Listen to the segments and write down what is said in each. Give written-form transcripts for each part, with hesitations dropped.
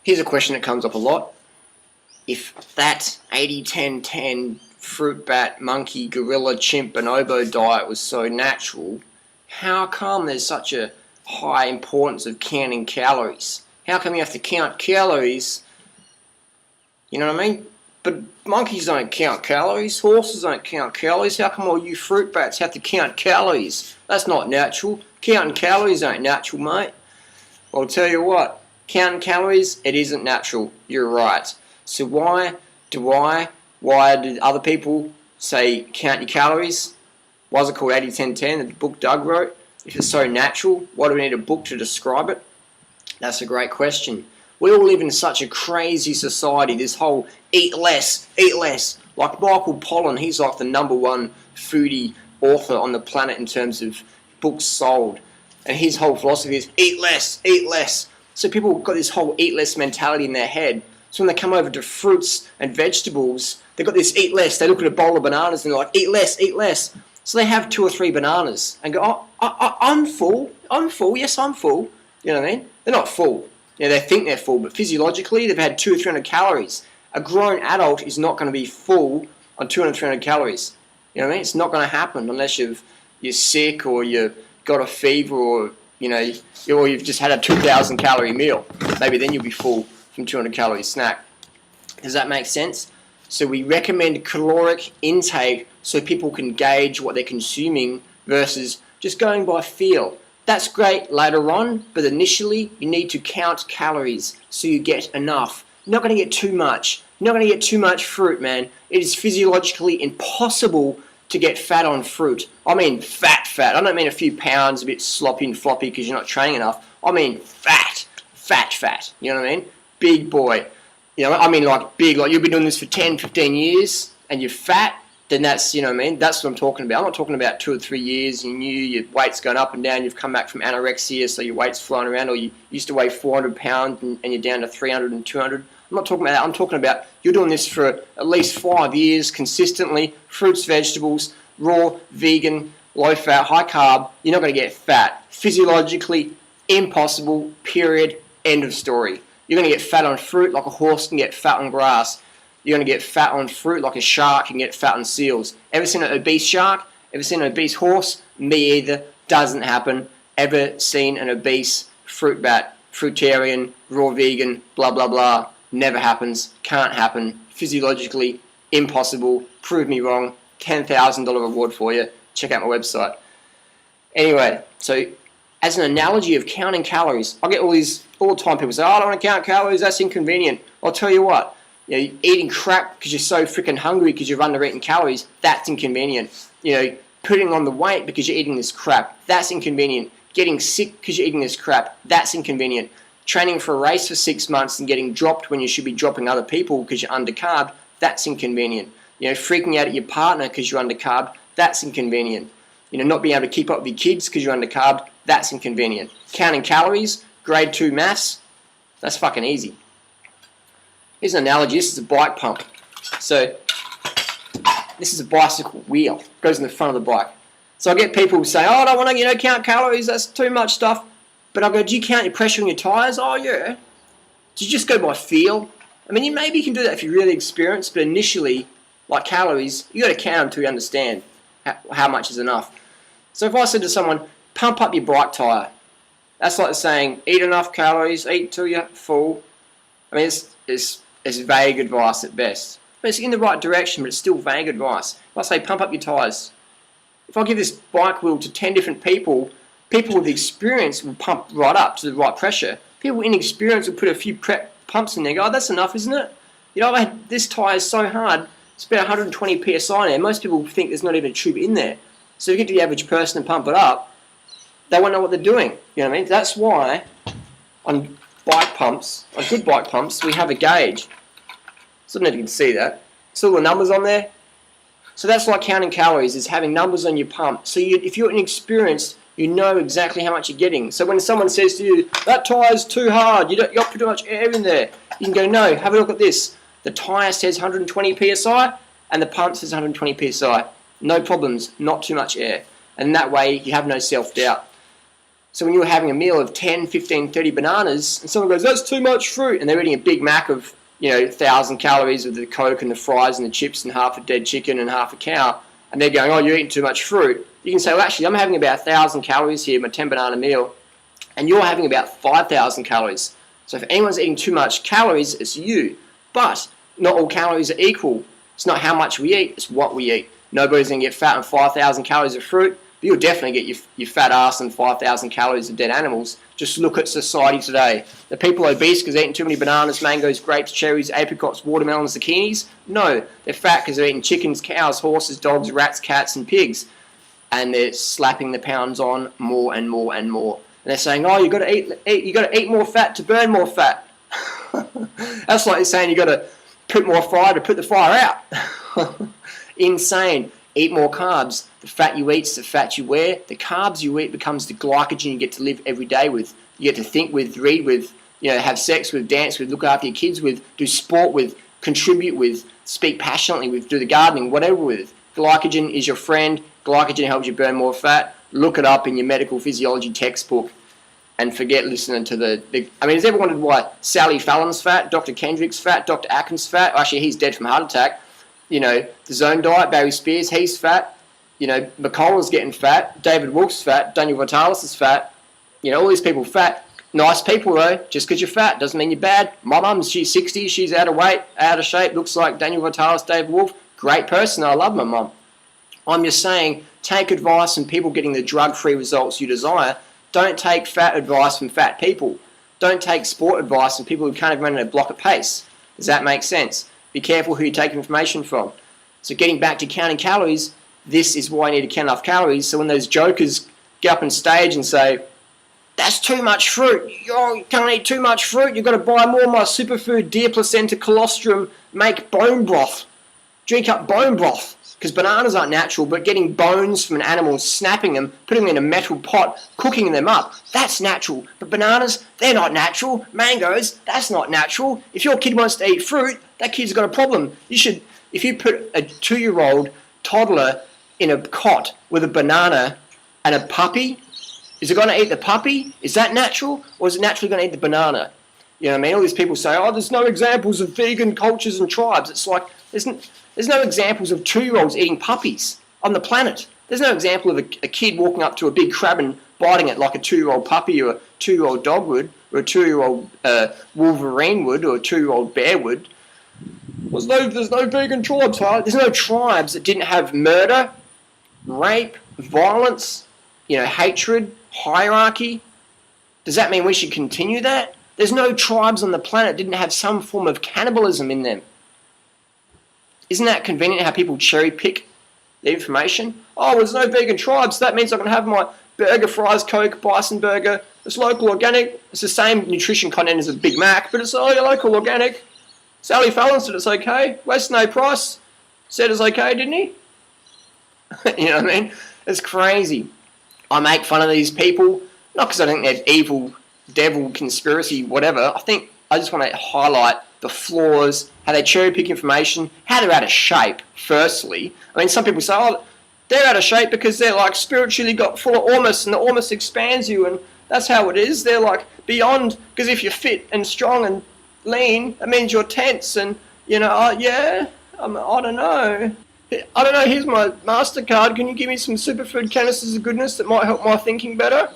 Here's a question that comes up a lot. If that 80-10-10 fruit bat, monkey, gorilla, chimp, bonobo diet was so natural, how come there's such a high importance of counting calories? How come you have to count calories? You know what I mean? But monkeys don't count calories, horses don't count calories. How come all you fruit bats have to count calories? That's not natural. Counting calories ain't natural, mate. I'll tell you what, counting calories, it isn't natural. You're right. So why do other people say count your calories? Why is it called 80-10-10, the book Doug wrote? If it's so natural, why do we need a book to describe it? That's a great question. We all live in such a crazy society, this whole eat less, eat less. Like Michael Pollan, he's like the #1 foodie author on the planet in terms of books sold. And his whole philosophy is eat less, eat less. So people have got this whole eat less mentality in their head. So when they come over to fruits and vegetables, they've got this eat less. They look at a bowl of bananas and they're like, eat less, eat less. So they have 2 or 3 bananas and go, I'm full, yes, I'm full. You know what I mean? They're not full. You know, they think they're full, but physiologically they've had 200 or 300 calories. A grown adult is not going to be full on 200 or 300 calories. You know what I mean? It's not going to happen unless you're sick or you've got a fever or you've just had a 2,000 calorie meal. Maybe then you'll be full from 200 calorie snack. Does that make sense? So we recommend caloric intake so people can gauge what they're consuming versus just going by feel. That's great later on, but initially you need to count calories so you get enough. You're not going to get too much. You're not going to get too much fruit, man. It is physiologically impossible to get fat on fruit. I mean fat. I don't mean a few pounds, a bit sloppy and floppy because you're not training enough. I mean fat. You know what I mean? Big boy. You know, I mean like big, like you've been doing this for 10, 15 years and you're fat, then that's, you know what I mean? That's what I'm talking about. I'm not talking about 2 or 3 years, your weight's going up and down, you've come back from anorexia, so your weight's flying around, or you used to weigh 400 pounds and you're down to 300 and 200. I'm not talking about that. I'm talking about you're doing this for at least 5 years consistently, fruits, vegetables, raw, vegan, low fat, high carb. You're not going to get fat. Physiologically impossible, period, end of story. You're going to get fat on fruit like a horse can get fat on grass. You're going to get fat on fruit like a shark can get fat on seals. Ever seen an obese shark? Ever seen an obese horse? Me either. Doesn't happen. Ever seen an obese fruit bat, fruitarian, raw vegan, blah, blah, blah. Never happens. Can't happen. Physiologically impossible. Prove me wrong. $10,000 reward for you. Check out my website. Anyway, so as an analogy of counting calories, I get all the time people say, oh, I don't want to count calories, that's inconvenient. I'll tell you what, eating crap because you're so freaking hungry because you're under eating calories, that's inconvenient. Putting on the weight because you're eating this crap, that's inconvenient. Getting sick because you're eating this crap, that's inconvenient. Training for a race for 6 months and getting dropped when you should be dropping other people because you're undercarb, that's inconvenient. Freaking out at your partner because you're undercarb, that's inconvenient. Not being able to keep up with your kids because you're undercarb, that's inconvenient. Counting calories, grade 2 maths, that's fucking easy. Here's an analogy. This is a bike pump. So this is a bicycle wheel. It goes in the front of the bike. So I get people who say, oh, I don't want to count calories, that's too much stuff. But I go, do you count your pressure on your tyres? Oh, yeah. Do you just go by feel? I mean, maybe you can do that if you're really experienced, but initially, like calories, you got to count them until you understand how much is enough. So if I said to someone, pump up your bike tyre, that's like saying, eat enough calories, eat till you're full. I mean, it's vague advice at best. But it's in the right direction, but it's still vague advice. If I say, pump up your tyres, if I give this bike wheel to 10 different people with experience will pump right up to the right pressure. People inexperienced will put a few pumps in there and go, oh, that's enough, isn't it? This tyre is so hard, it's about 120 psi in there. Most people think there's not even a tube in there. So you get to the average person and pump it up, they won't know what they're doing. You know what I mean? That's why on bike pumps, on good bike pumps, we have a gauge. So I don't know if you can see that. See all the numbers on there? So that's like counting calories, is having numbers on your pump. So if you're inexperienced, you know exactly how much you're getting. So when someone says to you, that tyre's too hard, you've got too much air in there, you can go, no, have a look at this. The tyre says 120 psi and the pump says 120 psi. No problems, not too much air. And that way you have no self-doubt. So when you're having a meal of 10, 15, 30 bananas, and someone goes, that's too much fruit, and they're eating a Big Mac of, 1,000 calories with the Coke and the fries and the chips and half a dead chicken and half a cow, and they're going, oh, you're eating too much fruit. You can say, well, actually, I'm having about 1,000 calories here, my 10 banana meal, and you're having about 5,000 calories. So if anyone's eating too much calories, it's you. But not all calories are equal. It's not how much we eat, it's what we eat. Nobody's going to get fat on 5,000 calories of fruit, but you'll definitely get your fat ass on 5,000 calories of dead animals. Just look at society today. The people obese because they're eating too many bananas, mangoes, grapes, cherries, apricots, watermelons, zucchinis? No, they're fat because they're eating chickens, cows, horses, dogs, rats, cats, and pigs. And they're slapping the pounds on more and more and more. And they're saying, oh, you got to eat more fat to burn more fat. That's like saying you got to put more fire to put the fire out. Insane. Eat more carbs. The fat you eat is the fat you wear. The carbs you eat becomes the glycogen you get to live every day with. You get to think with, read with, have sex with, dance with, look after your kids with, do sport with, contribute with, speak passionately with, do the gardening, whatever with. Glycogen is your friend. Glycogen helps you burn more fat. Look it up in your medical physiology textbook and forget listening to has ever wondered why Sally Fallon's fat, Dr. Kendrick's fat, Dr. Atkins' fat? Actually, he's dead from a heart attack. The Zone Diet, Barry Spears, he's fat. McCullough's getting fat. David Wolf's fat. Daniel Vitalis is fat. All these people fat. Nice people, though. Just because you're fat doesn't mean you're bad. My mum, she's 60. She's out of weight, out of shape. Looks like Daniel Vitalis, David Wolf. Great person. I love my mum. I'm just saying, take advice from people getting the drug-free results you desire. Don't take fat advice from fat people. Don't take sport advice from people who can't even run in a block of pace. Does that make sense? Be careful who you take information from. So getting back to counting calories, this is why I need to count enough calories. So when those jokers get up on stage and say, that's too much fruit, you can't eat too much fruit, you've got to buy more of my superfood, deer placenta, colostrum, make bone broth. Drink up bone broth. Because bananas aren't natural, but getting bones from an animal, snapping them, putting them in a metal pot, cooking them up, that's natural. But bananas, they're not natural. Mangoes, that's not natural. If your kid wants to eat fruit, that kid's got a problem. If you put a 2-year-old toddler in a cot with a banana and a puppy, is it going to eat the puppy? Is that natural? Or is it naturally going to eat the banana? You know what I mean? All these people say, oh, there's no examples of vegan cultures and tribes. It's like, there's no examples of 2-year-olds eating puppies on the planet. There's no example of a kid walking up to a big crab and biting it like a 2-year-old puppy or a 2-year-old dog would, or a 2-year-old wolverine would, or a 2-year-old bear would. There's no vegan tribes, huh? There's no tribes that didn't have murder, rape, violence, hatred, hierarchy. Does that mean we should continue that? There's no tribes on the planet that didn't have some form of cannibalism in them. Isn't that convenient how people cherry pick the information? Oh, there's no vegan tribes. That means I can have my burger, fries, Coke, bison burger. It's local organic. It's the same nutrition content as a Big Mac, but it's local organic. Sally Fallon said it's okay. Weston A. Price said it's okay, didn't he? You know what I mean? It's crazy. I make fun of these people, not because I think they're evil, devil, conspiracy, whatever. I just want to highlight the flaws, how they cherry pick information, how they're out of shape, firstly. Some people say, oh, they're out of shape because they're spiritually got full of ormus and the ormus expands you and that's how it is. They're beyond, because if you're fit and strong and lean, that means you're tense and, I don't know. Here's my MasterCard. Can you give me some superfood canisters of goodness that might help my thinking better?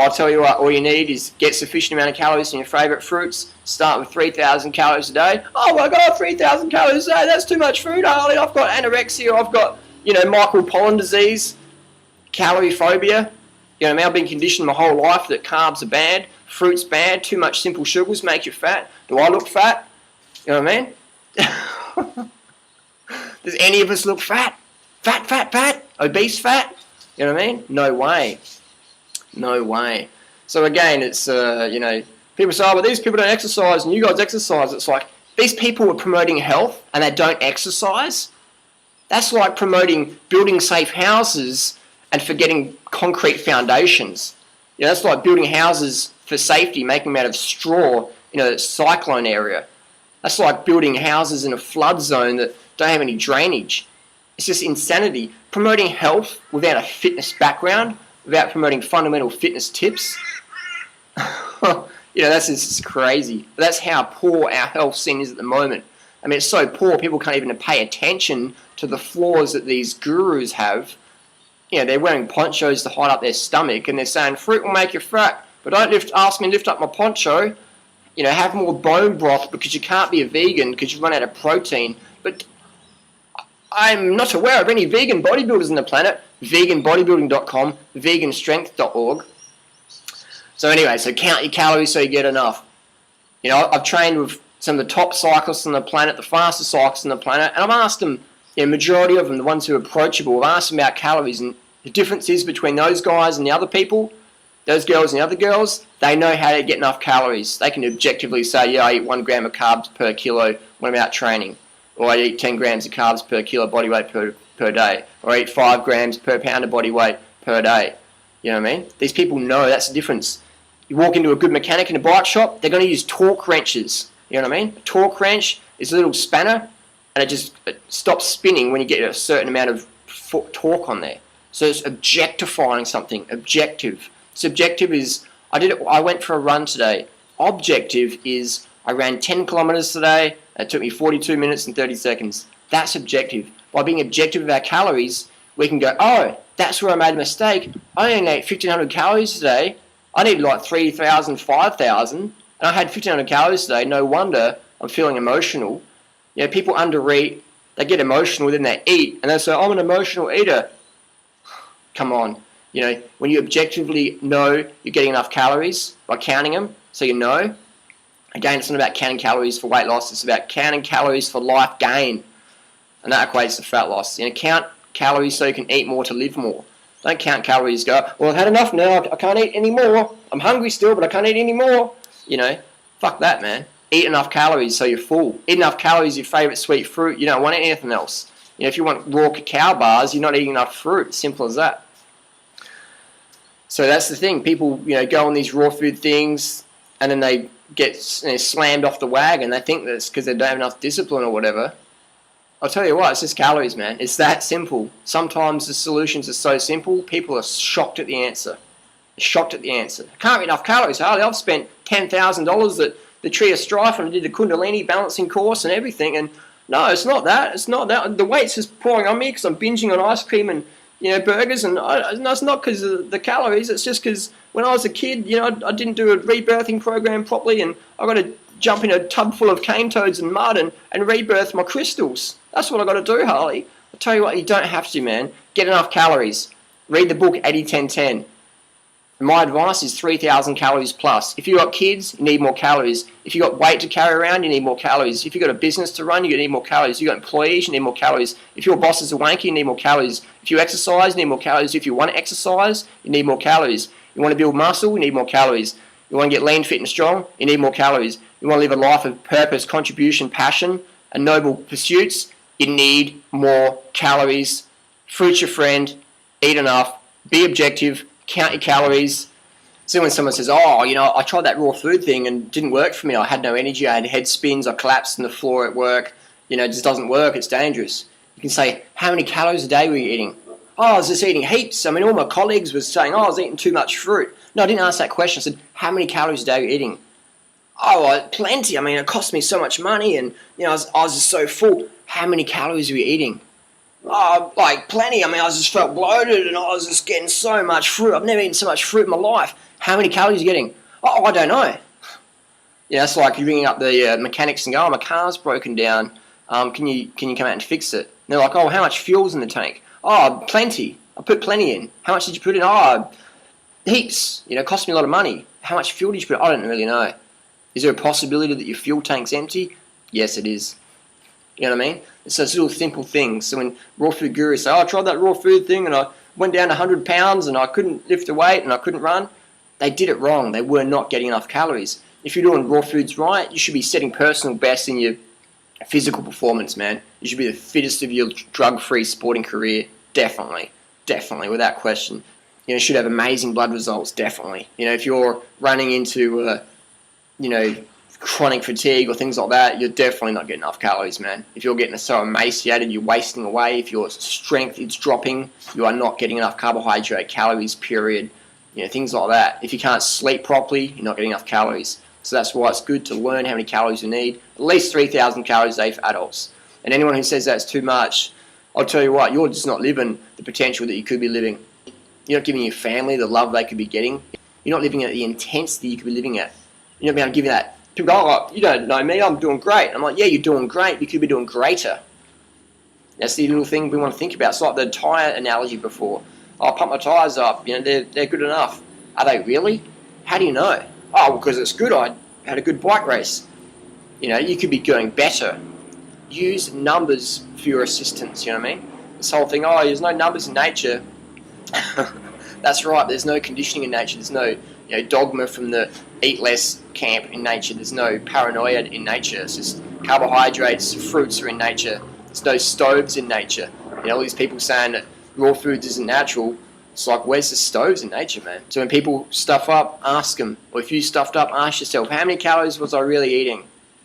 I'll tell you what, all you need is get sufficient amount of calories from your favourite fruits. Start with 3,000 calories a day. Oh my God, 3,000 calories a day, that's too much food, Harley. I've got anorexia, I've got, Michael Pollan disease, calorie phobia. I've been conditioned my whole life that carbs are bad, fruit's bad, too much simple sugars make you fat. Do I look fat? You know what I mean? Does any of us look fat? Fat? Obese fat? You know what I mean? No way. No way. So again, it's, people say, oh, but these people don't exercise and you guys exercise. It's like, these people are promoting health and they don't exercise. That's like promoting building safe houses and forgetting concrete foundations. That's like building houses for safety, making them out of straw in a cyclone area. That's like building houses in a flood zone that don't have any drainage. It's just insanity. Promoting health without a fitness background, without promoting fundamental fitness tips. That's just crazy. That's how poor our health scene is at the moment. I mean, it's so poor, people can't even pay attention to the flaws that these gurus have. They're wearing ponchos to hide up their stomach, and they're saying, fruit will make you fat, but don't ask me to lift up my poncho. Have more bone broth because you can't be a vegan because you run out of protein. But I'm not aware of any vegan bodybuilders on the planet. Veganbodybuilding.com, veganstrength.org. So anyway, so count your calories so you get enough. I've trained with some of the top cyclists on the planet, the fastest cyclists on the planet, and I've asked them, majority of them, the ones who are approachable, I've asked them about calories, and the difference is between those guys and the other people, those girls and the other girls, they know how to get enough calories. They can objectively say, I eat 1 gram of carbs per kilo when I'm out training, or I eat 10 grams of carbs per kilo body weight per day, or I eat 5 grams per pound of body weight per day. You know what I mean? These people know that's the difference. You walk into a good mechanic in a bike shop, they're going to use torque wrenches. You know what I mean? A torque wrench is a little spanner, and it stops spinning when you get a certain amount of torque on there. So it's objectifying something. Objective. Subjective is, I went for a run today. Objective is, I ran 10 kilometers today. It took me 42 minutes and 30 seconds. That's objective. By being objective with our calories, we can go, that's where I made a mistake. I only ate 1,500 calories today. I needed like 3,000, 5,000. And I had 1,500 calories today. No wonder I'm feeling emotional. People undereat. They get emotional, then they eat. And they say, I'm an emotional eater. Come on. When you objectively know you're getting enough calories by counting them, so you know. Again, it's not about counting calories for weight loss. It's about counting calories for life gain. And that equates to fat loss. Count calories so you can eat more to live more. Don't count calories. Go, well, I've had enough now. I can't eat any more. I'm hungry still, but I can't eat any more. Fuck that, man. Eat enough calories so you're full. Eat enough calories, your favourite sweet fruit. You don't want anything else. If you want raw cacao bars, you're not eating enough fruit. Simple as that. So that's the thing. People, go on these raw food things, and then they get slammed off the wagon. They think that's because they don't have enough discipline or whatever. I'll tell you what, it's just calories, man. It's that simple. Sometimes the solutions are so simple, people are shocked at the answer. They're shocked at the answer. I can't eat enough calories, Harley. I've spent $10,000 at the Tree of Strife, and I did the Kundalini balancing course and everything. And no, it's not that. It's not that. The weight's just pouring on me because I'm binging on ice cream and burgers, and no, it's not because of the calories. It's just because when I was a kid, I didn't do a rebirthing program properly, and I got to jump in a tub full of cane toads and mud and rebirth my crystals. That's what I got to do, Harley. I'll tell you what, you don't have to, man. Get enough calories. Read the book 80-10-10. My advice is 3,000 calories plus. If you've got kids, you need more calories. If you've got weight to carry around, you need more calories. If you've got a business to run, you need more calories. If you've got employees, you need more calories. If your boss is a wanker, you need more calories. If you exercise, you need more calories. If you want to exercise, you need more calories. You want to build muscle, you need more calories. You want to get lean, fit and strong, you need more calories. You want to live a life of purpose, contribution, passion and noble pursuits, you need more calories. Fruit's your friend. Eat enough. Be objective. Count your calories. So when someone says, I tried that raw food thing and it didn't work for me. I had no energy. I had head spins. I collapsed on the floor at work. It just doesn't work. It's dangerous. You can say, how many calories a day were you eating? I was just eating heaps. I mean, all my colleagues were saying, I was eating too much fruit. No, I didn't ask that question. I said, how many calories a day were you eating? Plenty. I mean, it cost me so much money and, I was just so full. How many calories were you eating? Plenty. I mean, I just felt bloated and I was just getting so much fruit. I've never eaten so much fruit in my life. How many calories are you getting? I don't know. It's like you ringing up the mechanics and go, my car's broken down. Can you come out and fix it? And they're like, how much fuel's in the tank? Plenty. I put plenty in. How much did you put in? Heaps. It cost me a lot of money. How much fuel did you put in? I don't really know. Is there a possibility that your fuel tank's empty? Yes, it is. You know what I mean? It's those little simple things. So when raw food gurus say, I tried that raw food thing and I went down 100 pounds and I couldn't lift a weight and I couldn't run, they did it wrong. They were not getting enough calories. If you're doing raw foods right, you should be setting personal best in your physical performance, man. You should be the fittest of your drug-free sporting career. Definitely. Definitely, without question. You should have amazing blood results, definitely. If you're running into, chronic fatigue or things like that, you're definitely not getting enough calories, man. If you're getting so emaciated, you're wasting away. If your strength is dropping, you are not getting enough carbohydrate, calories, period. Things like that. If you can't sleep properly, you're not getting enough calories. So that's why it's good to learn how many calories you need. At least 3,000 calories a day for adults. And anyone who says that's too much, I'll tell you what, you're just not living the potential that you could be living. You're not giving your family the love they could be getting. You're not living at the intensity you could be living at. You're not being able to give you that. People go, oh, you don't know me, I'm doing great. I'm like, yeah, you're doing great, you could be doing greater. That's the little thing we want to think about. It's like the tyre analogy before. Oh, I pump my tyres up, they're good enough. Are they really? How do you know? Oh, well, because it's good, I had a good bike race. You could be going better. Use numbers for your assistance, you know what I mean? This whole thing, oh, there's no numbers in nature. That's right, there's no conditioning in nature. There's no dogma from the eat less camp in nature. There's no paranoia in nature. It's just carbohydrates, fruits are in nature. There's no stoves in nature. All these people saying that raw foods isn't natural. It's like, where's the stoves in nature, man? So when people stuff up, ask them. Or if you stuffed up, ask yourself, how many calories was I really eating?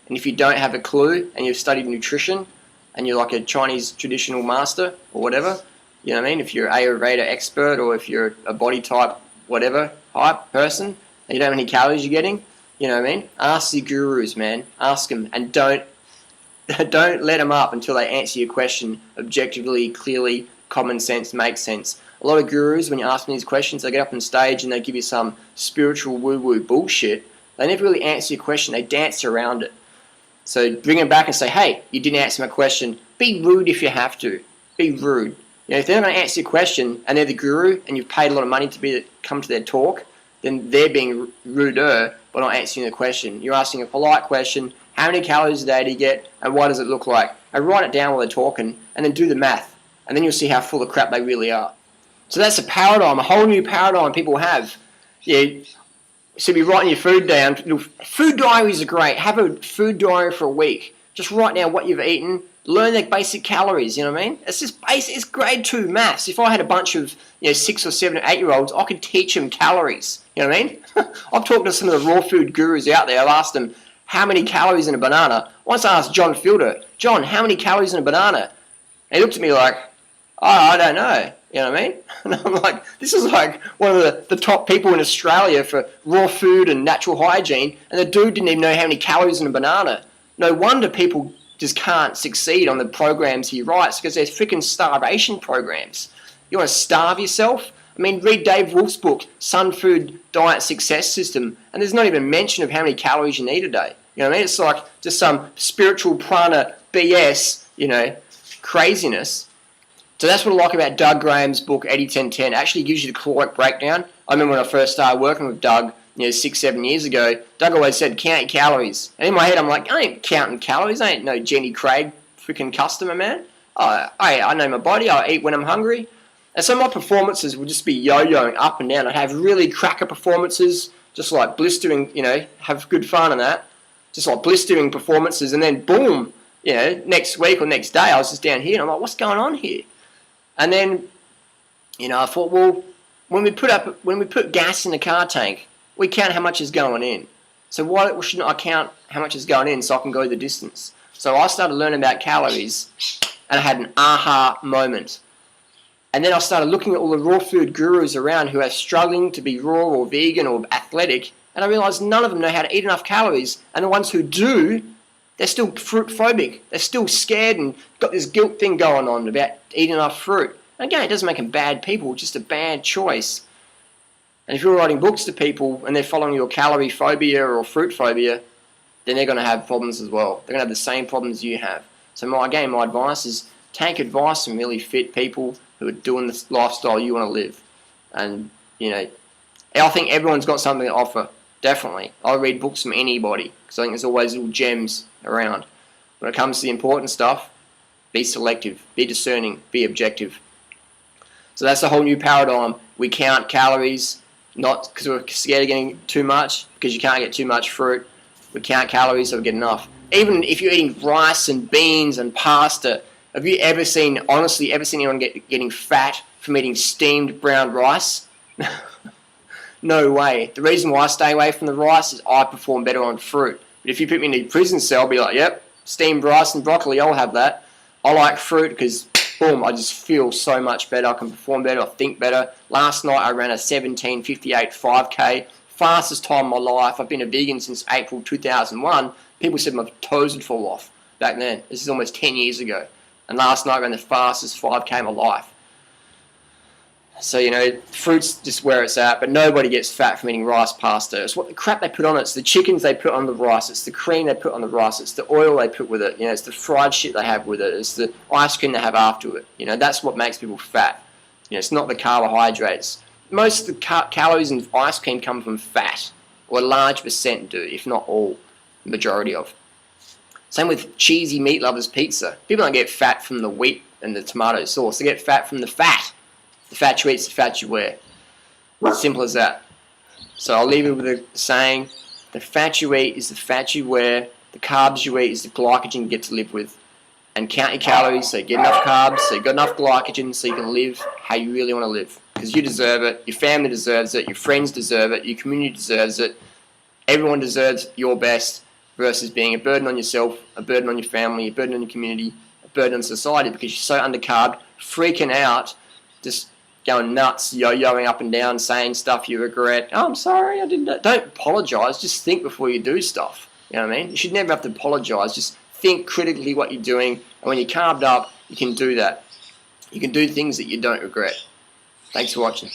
And if you don't have a clue and you've studied nutrition and you're like a Chinese traditional master or whatever, you know what I mean? If you're an Ayurveda expert or if you're a body type, whatever, hype person, and you don't know how many calories you're getting, you know what I mean? Ask the gurus, man. Ask them, and don't let them up until they answer your question objectively, clearly, common sense, makes sense. A lot of gurus, when you ask them these questions, they get up on stage and they give you some spiritual woo-woo bullshit. They never really answer your question. They dance around it. So bring them back and say, hey, you didn't answer my question. Be rude if you have to. Be rude. If they're not going to answer your question and they're the guru and you've paid a lot of money to come to their talk, then they're being ruder by not answering the question. You're asking a polite question, how many calories a day do you get and what does it look like? And write it down while they're talking and then do the math. And then you'll see how full of crap they really are. So that's a paradigm, a whole new paradigm people have. So be writing your food down. Food diaries are great. Have a food diary for a week. Just write down what you've eaten. Learn the basic calories, you know what I mean? It's just basic. It's grade 2 maths. If I had a bunch of 6 or 7 or 8-year-olds, I could teach them calories. You know what I mean? I've talked to some of the raw food gurus out there. I've asked them, how many calories in a banana? Once I asked John Fielder, John, how many calories in a banana? And he looked at me like, oh, I don't know. You know what I mean? And I'm like, this is like one of the top people in Australia for raw food and natural hygiene, and the dude didn't even know how many calories in a banana. No wonder people just can't succeed on the programs he writes, because they're freaking starvation programs. You want to starve yourself? I mean, read Dave Wolf's book, Sun Food Diet Success System, and there's not even mention of how many calories you need a day. You know what I mean? It's like just some spiritual prana BS, craziness. So that's what I like about Doug Graham's book, 80-10-10. It actually gives you the caloric breakdown. I remember when I first started working with Doug, 6-7 years ago, Doug always said, count your calories. And in my head, I'm like, I ain't counting calories. I ain't no Jenny Craig freaking customer, man. I know my body. I eat when I'm hungry. And so my performances would just be yo-yoing up and down. I'd have really cracker performances, just like blistering, have good fun and that. Just like blistering performances. And then boom, next week or next day, I was just down here and I'm like, what's going on here? And then, I thought, well, when we put gas in the car tank, we count how much is going in. So why shouldn't I count how much is going in so I can go the distance? So I started learning about calories, and I had an aha moment. And then I started looking at all the raw food gurus around who are struggling to be raw or vegan or athletic, and I realised none of them know how to eat enough calories. And the ones who do, they're still fruit phobic. They're still scared and got this guilt thing going on about eating enough fruit. And again, it doesn't make them bad people, just a bad choice. And if you're writing books to people and they're following your calorie phobia or fruit phobia, then they're going to have problems as well. They're going to have the same problems you have. So my advice is take advice from really fit people who are doing the lifestyle you want to live. And, I think everyone's got something to offer. Definitely. I read books from anybody because I think there's always little gems around. When it comes to the important stuff, be selective, be discerning, be objective. So that's a whole new paradigm. We count calories, not because we're scared of getting too much, because you can't get too much fruit. We count calories so we get enough. Even if you're eating rice and beans and pasta, have you ever seen anyone getting fat from eating steamed brown rice? No way. The reason why I stay away from the rice is I perform better on fruit. But if you put me in a prison cell, I'll be like, yep, steamed rice and broccoli, I'll have that. I like fruit because, boom, I just feel so much better. I can perform better, I think better. Last night I ran a 17:58 5K, fastest time of my life. I've been a vegan since April 2001. People said my toes would fall off back then. This is almost 10 years ago. And last night I ran the fastest 5K of my life. So, you know, fruit's just where it's at, but nobody gets fat from eating rice pasta. It's what the crap they put on it. It's the chickens they put on the rice. It's the cream they put on the rice. It's the oil they put with it. You know, it's the fried shit they have with it. It's the ice cream they have after it. You know, that's what makes people fat. You know, it's not the carbohydrates. Most of the calories in ice cream come from fat, or a large percent do, if not all, the majority of. Same with cheesy meat lovers pizza. People don't get fat from the wheat and the tomato sauce. They get fat from the fat. The fat you eat is the fat you wear. Simple as that. So I'll leave it with a saying, the fat you eat is the fat you wear, the carbs you eat is the glycogen you get to live with. And count your calories so you get enough carbs, so you got enough glycogen so you can live how you really want to live. Because you deserve it, your family deserves it, your friends deserve it, your community deserves it. Everyone deserves your best versus being a burden on yourself, a burden on your family, a burden on your community, a burden on society because you're so undercarbed, freaking out, just going nuts, yo-yoing up and down, saying stuff you regret. Oh, I'm sorry, I didn't. Don't apologise. Just think before you do stuff. You know what I mean? You should never have to apologise. Just think critically what you're doing, and when you're carved up, you can do that. You can do things that you don't regret. Thanks for watching.